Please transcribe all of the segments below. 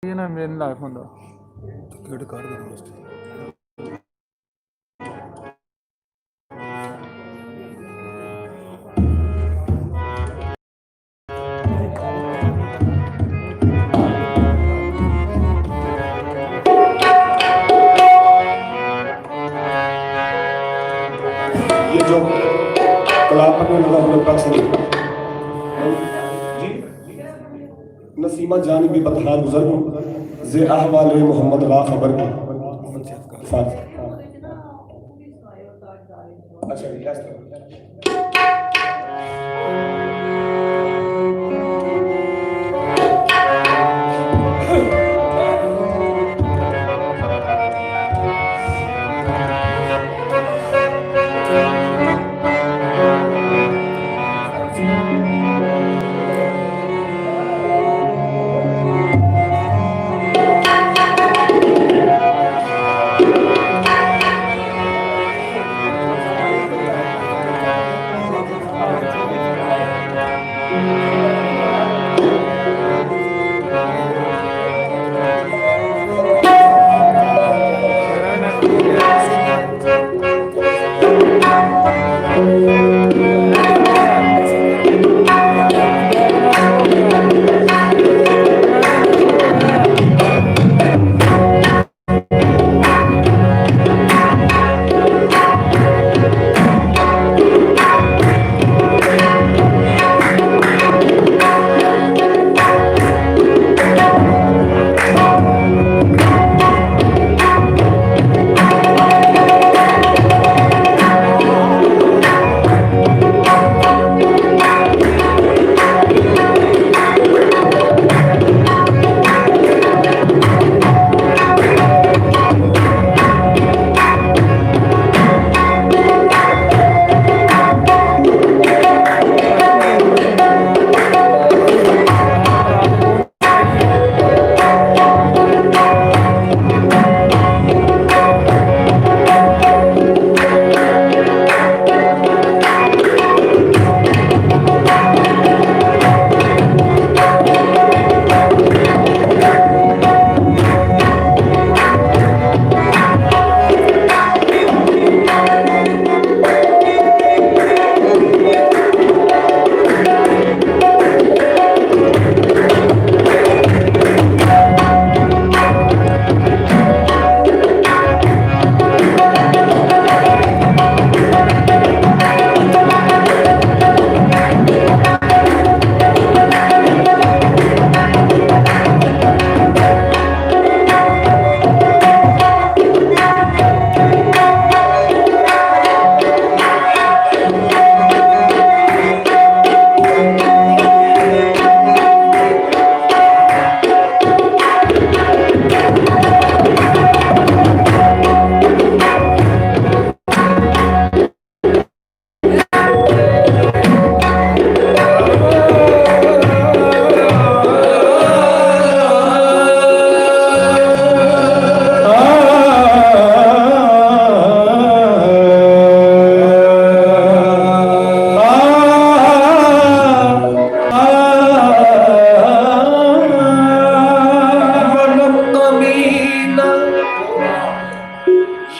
ये ना मेरे लाइफ ਹੁੰਦਾ ਕਿਹੜੇ ਕਰ ਦੇ ਦੋਸਤ ये जो कलाम में लगा हुआ पाक से जी नसीमा जान भी बता गुजर जे अहवाल मोहम्मद रा खबर की अच्छा जी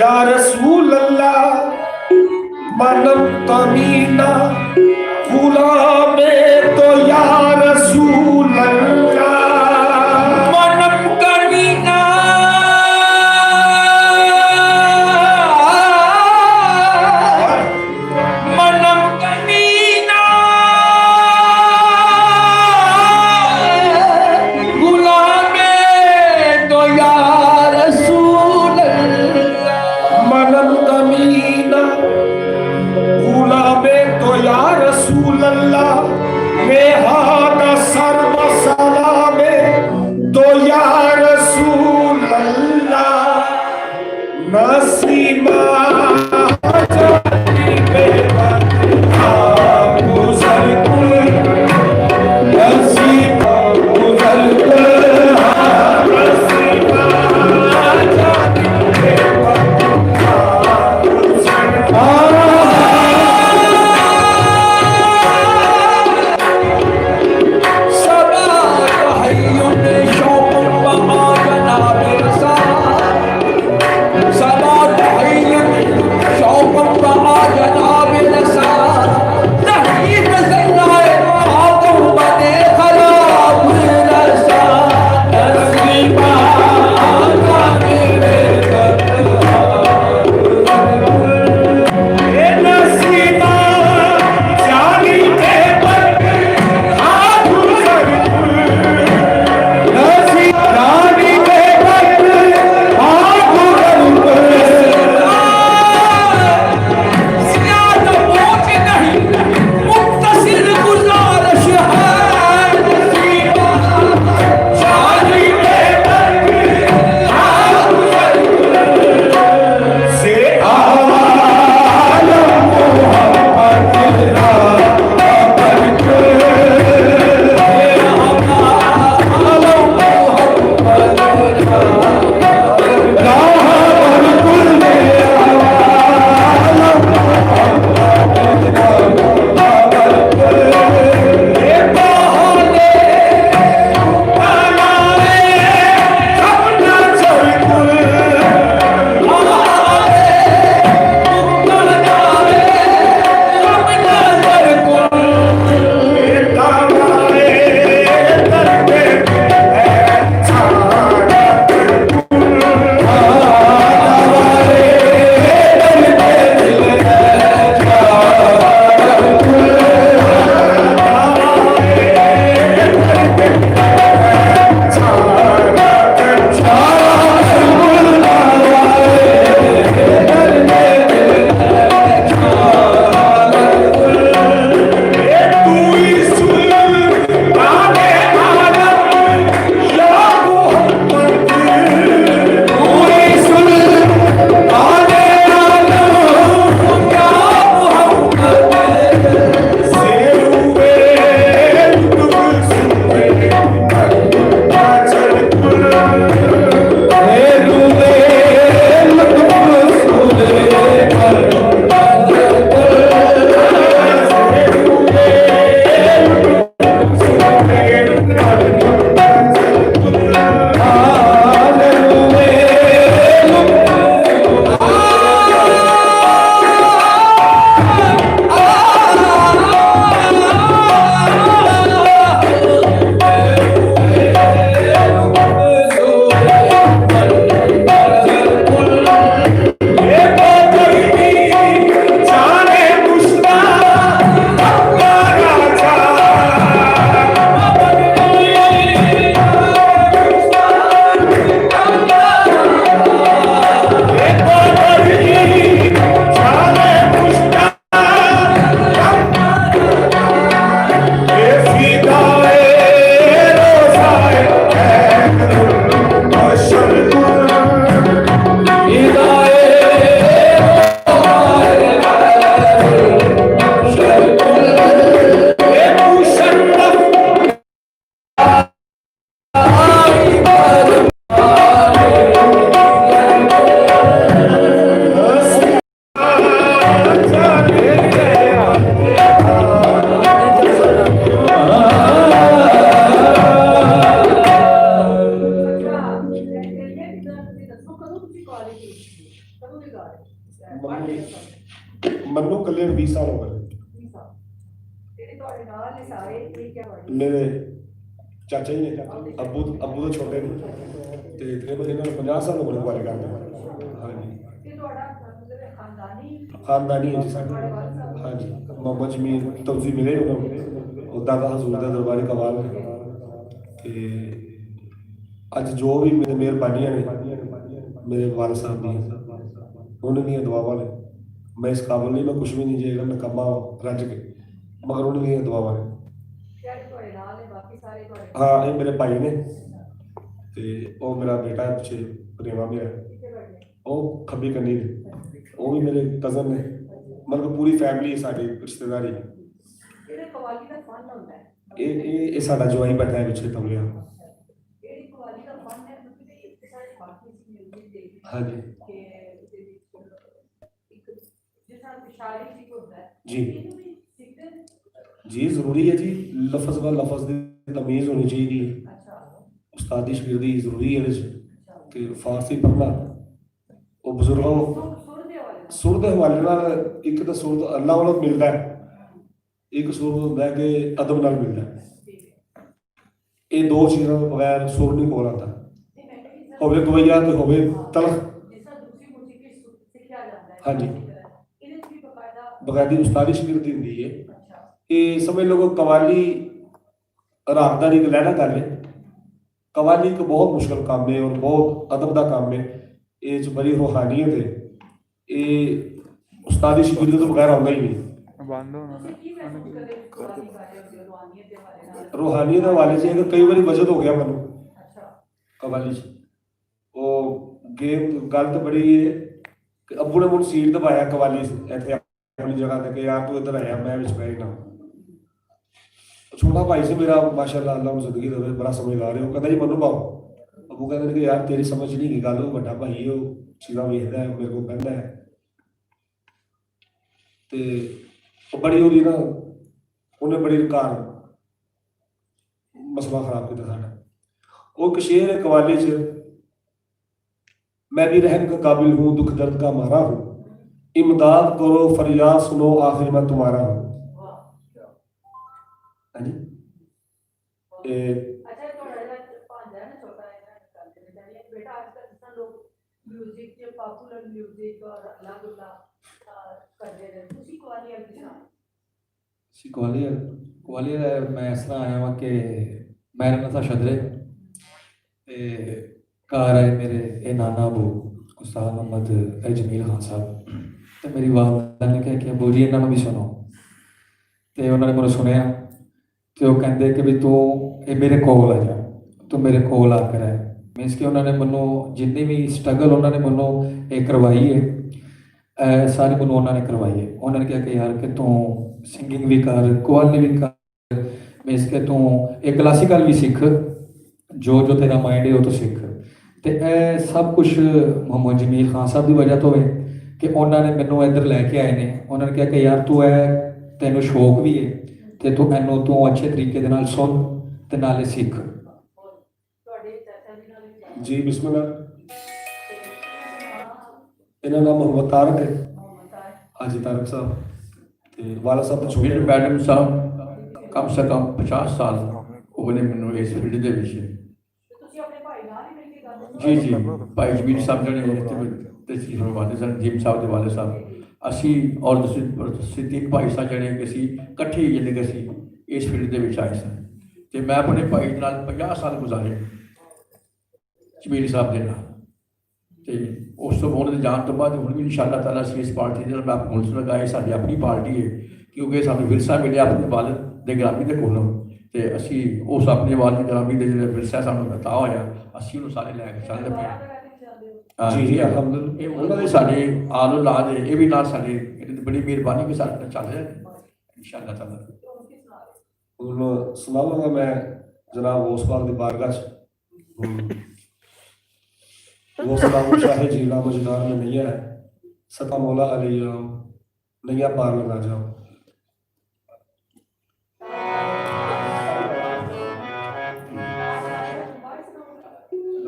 या रसूल अल्लाह मनम कमीना गुलाम तो या रसूल अल्लाह मनम कमीना मनम कमीना गुलाम तो या रसूल मनम कमीना गुलाबे तो या रसूल अल्लाह में हादा सर्व सलामे तो या रसूल अल्लाह नसीमा जाती बेवफा गुजर कुल नसीमा गुजर कुल नसीमा जाती बेवफा कवाली की कब भी गा रहे मन्नू कले 20 साल हो गए तेरे ਤੁਹਾਡੇ ਨਾਲ ਨੇ ਸਾਰੇ ਇਹ ਕੀ ਹੋਇਆ मेरे चाचा जी ने अबू अबू तो छोटे ने ते तकरीबन इन्होंने 50 साल हो गए कुआरे करते हाँ जी ਤੇ ਤੁਹਾਡਾ ਮਤਲਬ ਖਾਨਦਾਨੀ खानदानी है जी साढ़े हाँ जी मोहम्मद जमीर तवजी मिले उन्होंने उदा का हजूर का दरबारी कवाल ते अज जो भी मेरे मेहरबानियां ने मेरे वाल साहब दी उन्होंने दुआवां ने मैं इस काबिल नहीं मैं कुछ भी नहीं जेगा नकम्मा रज के मगर उन्होंने दुआवां ने ਜਿਹੜੇ ਤੁਹਾਡੇ ਨਾਲ ਨੇ ਬਾਕੀ ਸਾਰੇ ਤੁਹਾਡੇ हाँ ये मेरे भाई ने ते वो मेरा बेटा है पिछे प्रेमा मेरा ਕਿੱਥੇ ਬੈਠੇ वो खब्बी कन्नी ने वो भी मेरे कजन ने मतलब पूरी फैमिली साडी रिश्तेदारी ਜਿਹੜੇ ਕਵਾਲੀ ਦਾ ਫਨ ਹੁੰਦਾ ਹੈ ये साडा जवाई बैठा है पिछे तबलिया ਜਿਹੜੀ ਕਵਾਲੀ ਦਾ ਫਨ ਹੈ ਤੁਸੀਂ ਇਹ ਸਾਰੇ ਬਾਕੀ ਸੀ ਮਿਊਜ਼ਿਕ ਦੇ हाँ जी ਕਿ ਉਹਦੇ ਵਿੱਚ ਇੱਕ ਜਿਸ ਤਰ੍ਹਾਂ ਪਿਸ਼ਾਰੀ ਸੀ ਹੁੰਦਾ ਹੈ जी ਇਹਨੂੰ ਵੀ ਸਿੱਖਦੇ जी जरूरी है जी लफज व लफज की तमीज़ होनी चाहिए ਅੱਛਾ उस्तादी शिगिर्दी जरूरी है इहदे ਅੱਛਾ कि फारसी पढ़ना वो बुजुर्गों ਸੁਰ ਦੇ ਵਾਲੇ सुर के हवाले नाल एक तो सुर अल्लाह वालों मिलता है एक सुर होंदा है कि अदब नाल मिलता है ਠੀਕ ਹੈ ये दो चीज़ों के बगैर सुर नहीं बोल आता ਨਹੀਂ ਮੈਂ ਕਹਿੰਦੀ होवे गवैया ते होवे तलख ਜਿਸ ਤਰ੍ਹਾਂ ਦੂਸਰੀ ਮੂਸਿਕੀ ਸਿੱਖਿਆ ਜਾਂਦਾ ਹੈ ਹਾਂਜੀ। ਇਹਦੇ ਚ ਵੀ ਬਕਾਇਦਾ बकायदी उस्तादी शिगिर्दी होंदी है ਅੱਛਾ ये समझ लो कवाली रागदारी का लहरा गल है कवाली एक बहुत मुश्किल काम है और बहुत अदब का काम है ये च बड़ी रूहानियत है ये उस्तादी शिगिर्दी तो बगैर आਉਂਦਾ ही नहीं ਬੰਦ ਹੋਣਾ ਤੁਸੀਂ ਕੀ ਮਹਿਸੂਸ ਕਰਦੇ ਹੋ ਕਵਾਲੀ ਗਾ ਰਹੇ ਹੋ ਰੂਹਾਨੀਅਤ ਦੇ ਬਾਰੇ ਨਾਲ रूहानियत के हवाले से कई बार वजद हो गया मैनू ਅੱਛਾ कवाली च वो गेम गल तो बड़ी है कि अब्बू ने मुझे सीट दबाया कवाली इतने अपनी जगह ते कि यार तू इधर आया मैं विच बैठ ना छोटा भाई से मेरा माशाल्लाह अल्लाह उन्हें जिंदगी देवे बड़ा समझदार है वो कहता जी मनु पाओ अबू कहते कि यार तेरी समझ नहीं की गल वो बड़ा भाई है वो चीज़ां वेखदा है मेरे को कहता है ते वो बड़ी होली ना उन्हें बड़ी कार मसला खराब किया साडा वो एक शेर है कवाली च मैं भी रहम का काबिल हूँ दुख दर्द का मारा हूँ इमदाद करो फरियाद सुनो आखिर मैं तुम्हारा हूँ ਵਾਹ हाँ जी ਅੱਛਾ ਤੁਹਾਡਾ ਜਿਹੜਾ ਭਾਂਜਾ ਹੈ ਨਾ ਛੋਟਾ ਇਹਨਾਂ ਨੇ ਕਰਦੇ ਨੇ ਕਹਿੰਦੇ ਬੇਟਾ ਅੱਜ ਕੱਲ੍ਹ ਜਿਸ ਤਰ੍ਹਾਂ ਲੋਕ ਮਿਊਜ਼ਿਕ ਤੇ ਪਪੂਲਰ ਮਿਊਜ਼ਿਕ ਔਰ ਅਲੱਗ ਅਲੱਗ ਕਰਦੇ ਨੇ ਤੁਸੀਂ ਕਵਾਲੀ ਵਾਲੀ ਕਿਸ ਤਰ੍ਹਾਂ ਸੀ ਗਵਾਲੀਅਰ ਮੈਂ ਇਸ ਤਰ੍ਹਾਂ ਆਇਆ ਵਾਂ ਕਿ ਮੇਰਾ ਨਾਂ ਤਾਂ ਸ਼ਦਰੇ ਤੇ ਘਰ ਆਏ ਮੇਰੇ ਇਹ ਨਾਨਾ ਅਬੂ ਉਸਤਾਦ ਮੁਹੰਮਦ ਜਮੀਲ ਖਾਨ ਸਾਹਿਬ ਤੇ ਮੇਰੀ ਵਾਲਦਾ ਨੇ ਕਿਹਾ ਕਿ ਅਬੂ ਜੀ ਇਹਨਾਂ ਨੂੰ ਵੀ ਸੁਣੋ ਤੇ ਉਹਨਾਂ ਨੇ ਮੈਨੂੰ ਸੁਣਿਆ ਤੇ ਉਹ ਕਹਿੰਦੇ ਕਿ ਵੀ ਤੂੰ ਇਹ ਮੇਰੇ ਕੋਲ ਆ ਜਾ ਤੂੰ ਮੇਰੇ ਕੋਲ ਆ ਕੇ ਰਹਿ ਮੀਨਸ ਕਿ ਉਹਨਾਂ ਨੇ ਮੈਨੂੰ ਜਿੰਨੀ ਵੀ ਸਟਰਗਲ ਉਹਨਾਂ ਨੇ ਮੈਨੂੰ ਇਹ ਕਰਵਾਈ ਹੈ ਸਾਰੀ ਮੈਨੂੰ ਉਹਨਾਂ ਨੇ ਕਰਵਾਈ ਹੈ ਉਹਨਾਂ ਨੇ ਕਿਹਾ ਕਿ ਯਾਰ ਕਿ ਤੂੰ ਸਿੰਗਿੰਗ ਵੀ ਕਰ ਕਵਾਲੀ ਵੀ ਕਰ ਮੀਨਸ ਕਿ ਤੂੰ ਇਹ ਕਲਾਸੀਕਲ ਵੀ ਸਿੱਖ ਜੋ ਜੋ ਤੇਰਾ ਮਾਈਂਡ ਹੈ ਉਹ ਤੂੰ ਸਿੱਖ ਤੇ ਇਹ ਸਭ ਕੁਝ ਮੁਹੰਮਦ ਜਮੀਲ ਖਾਨ ਸਾਹਿਬ ਦੀ ਵਜ੍ਹਾ ਤੋਂ ਹੈ ਕਿ ਉਹਨਾਂ ਨੇ ਮੈਨੂੰ ਇੱਧਰ ਲੈ ਕੇ ਆਏ ਨੇ ਉਹਨਾਂ ਨੇ ਕਿਹਾ ਕਿ ਯਾਰ ਤੂੰ ਇਹ ਤੈਨੂੰ ਸ਼ੌਕ ਵੀ ਹੈ ਤੇ ਤੂੰ ਇਹਨੂੰ ਤੂੰ ਅੱਛੇ ਤਰੀਕੇ ਦੇ ਨਾਲ ਸੁਣ ਤੇ ਨਾਲੇ ਸਿੱਖ ਤੁਹਾਡੇ ਚਾਚਾ ਜੀ ਨਾਲ ਵੀ ਜਾਣਾ जी बिस्मिल्लाह ਤੇ इन्हों नाम मोहम्मद तारक है ਮੁਹੰਮਦ ਤਾਰਿਕ हाजी तारक साहब ते वाला साहब तो ਮੇਰੇ छोटे ਮੈਡਮ ਸਾਹਿਬ ਕਮ ਸੇ ਕਮ 50 ਸਾਲ ਉਹਨੇ ਮੈਨੂੰ ਇਸ ਫੀਲਡ ਦੇ ਵਿੱਚ ਤੇ ਤੁਸੀਂ ਆਪਣੇ ਭਾਈ ਨਾਲ ਹੀ ਮਿਲ ਕੇ ਕਰਦੇ ਜੀ ਜੀ ਭਾਈ ਜਮੀਰ ਸਾਹਿਬ ਜਿਹੜੇ ਤਸਲੀਮ ਫਰਮਾਉਂਦੇ ਸਨ ਜੀਮ ਸਾਹਿਬ ਦੇ ਵਾਲੇ ਸਾਹਿਬ ਅਸੀਂ ਔਰ ਤੁਸੀਂ ਤਿੰਨ ਭਾਈ ਸਾਹਿਬ ਜਿਹੜੇ ਕਿ ਅਸੀਂ ਇਕੱਠੇ ਜਿਹੜੇ ਕਿ ਅਸੀਂ ਇਸ ਫੀਲਡ ਦੇ ਵਿੱਚ ਆਏ ਸਨ ਤੇ ਮੈਂ ਆਪਣੇ ਭਾਈ ਦੇ ਨਾਲ 50 ਸਾਲ ਗੁਜ਼ਾਰੇ ਜਮੀਰ ਸਾਹਿਬ ਦੇ ਨਾਲ ਤੇ ਉਸ ਤੋਂ ਉਹਨਾਂ ਦੇ ਜਾਣ ਤੋਂ ਬਾਅਦ ਹੁਣ ਵੀ ਇਨਸ਼ਾਅੱਲਾ ਤਾਲਾ ਅਸੀਂ ਇਸ ਪਾਰਟੀ ਦੇ ਨਾਲ ਮੈਂ ਪੁਲਿਸ ਲਗਾਏ ਸਾਡੀ ਆਪਣੀ ਪਾਰਟੀ ਹੈ ਕਿਉਂਕਿ ਸਾਨੂੰ ਵਿਰਸਾ ਮਿਲਿਆ ਆਪਣੇ ਵਾਲਦ ਦੇ ਗ੍ਰਾਮੀ ਦੇ ਕੋਲੋਂ ਤੇ ਅਸੀਂ ਉਸ ਆਪਣੇ ਵਾਲਦ ਗ੍ਰਾਮੀ ਦੇ ਜਿਹੜੇ ਵਿਰਸਾ ਸਾਨੂੰ ਬਤਾ ਹੋਇਆ ਅਸੀਂ ਉਹਨੂੰ ਸਾਰੇ ਲੈ ਕੇ ਚੱਲਦੇ ਪਏ ਹਾਂ ਜੀ ਜੀ ਅਲਹਮਦੁਲਿਲਾ ਇਹ ਉਹਨਾਂ ਦੇ ਸਾਡੇ ਆਲ ਔਲਾਦ ਹੈ ਇਹ ਵੀ ਨਾਲ ਸਾਡੇ ਇਹਨਾਂ ਦੀ ਬੜੀ ਮਿਹਰਬਾਨੀ ਕਿ ਸਾਡੇ ਨਾਲ ਚੱਲ ਰਹੇ ਨੇ ਇਨਸ਼ਾਅੱਲਾ ਤਾਲਾ उन सुनाऊंगा मैं जनाब गौस पाक की बारगाह च वो सलाम शाहे जीला मजदार में नहीं है सता मौला अली जाओ नैया पार लगा जाओ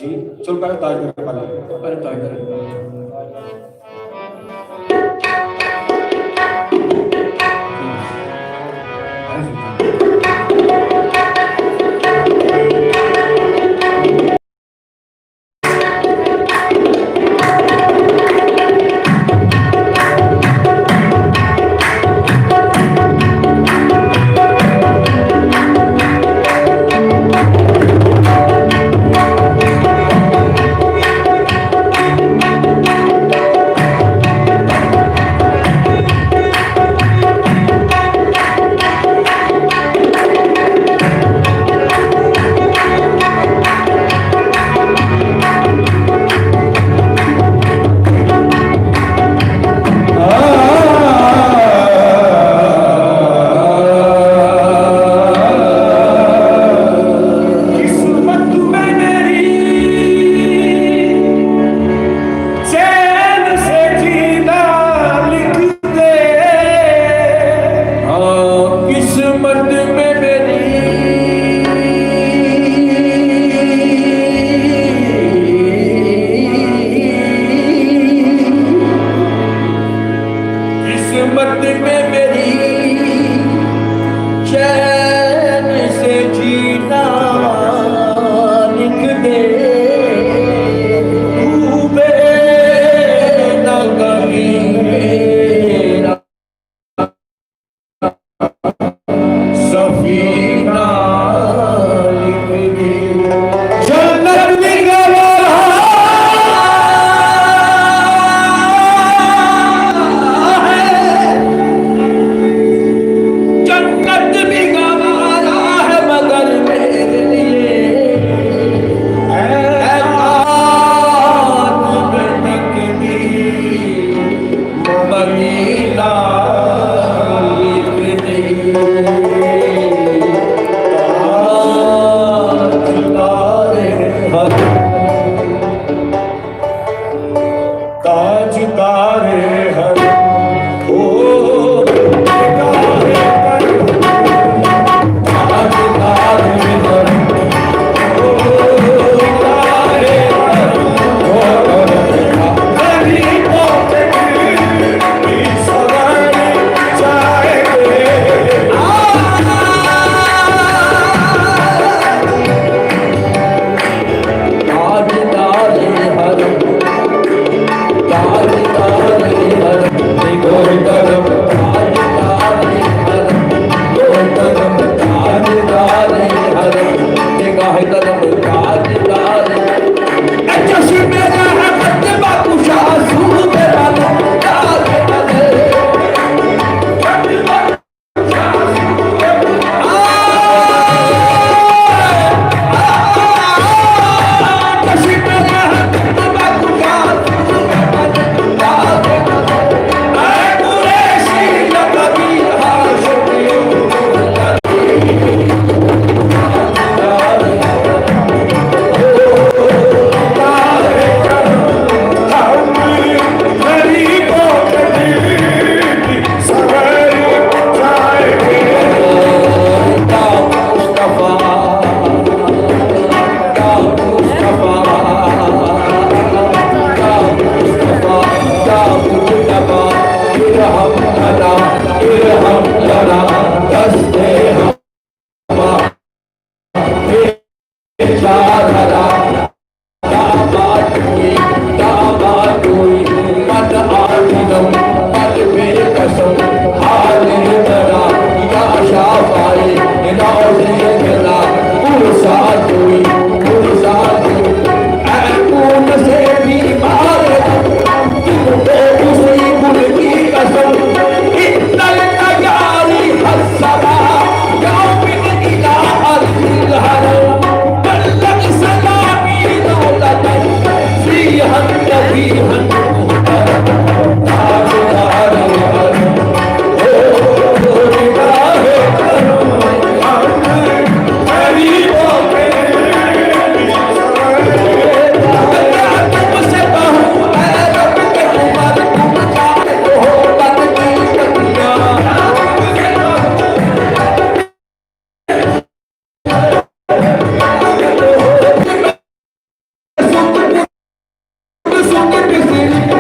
जी चलो पहले ताज करके पहले अरे टाइगर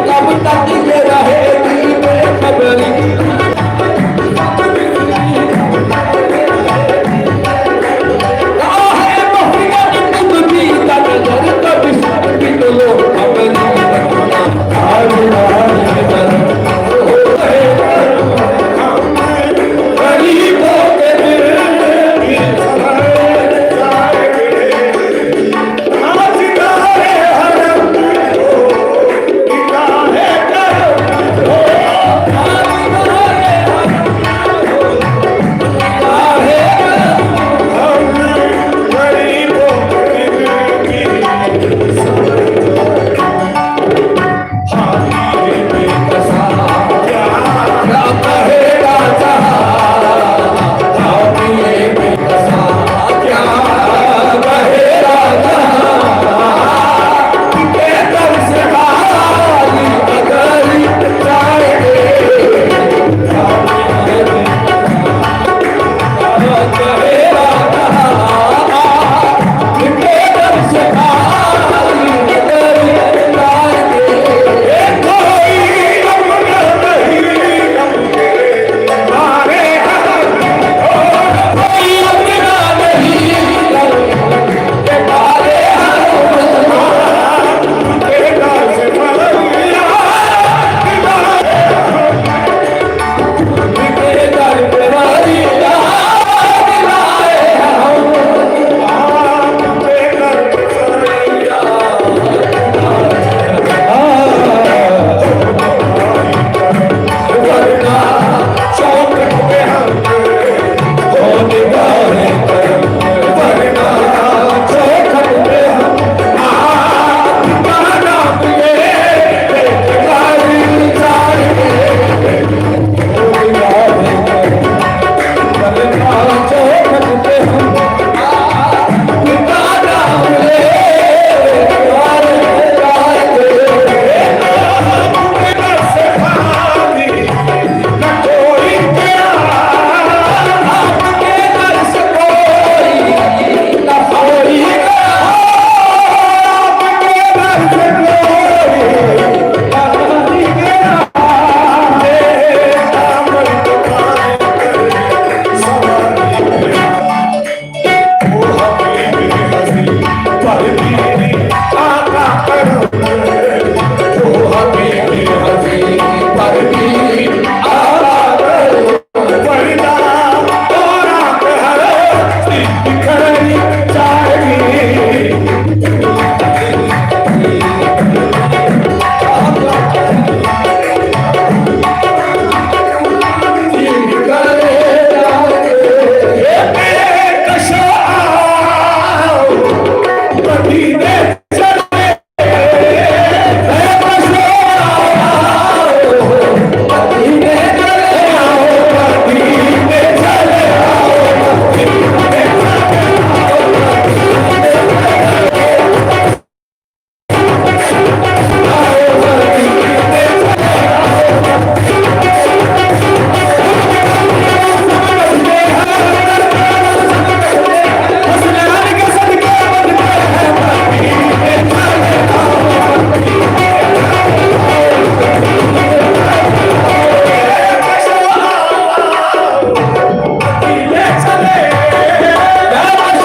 ਕੰਮ ਟੱਕ ਗਏ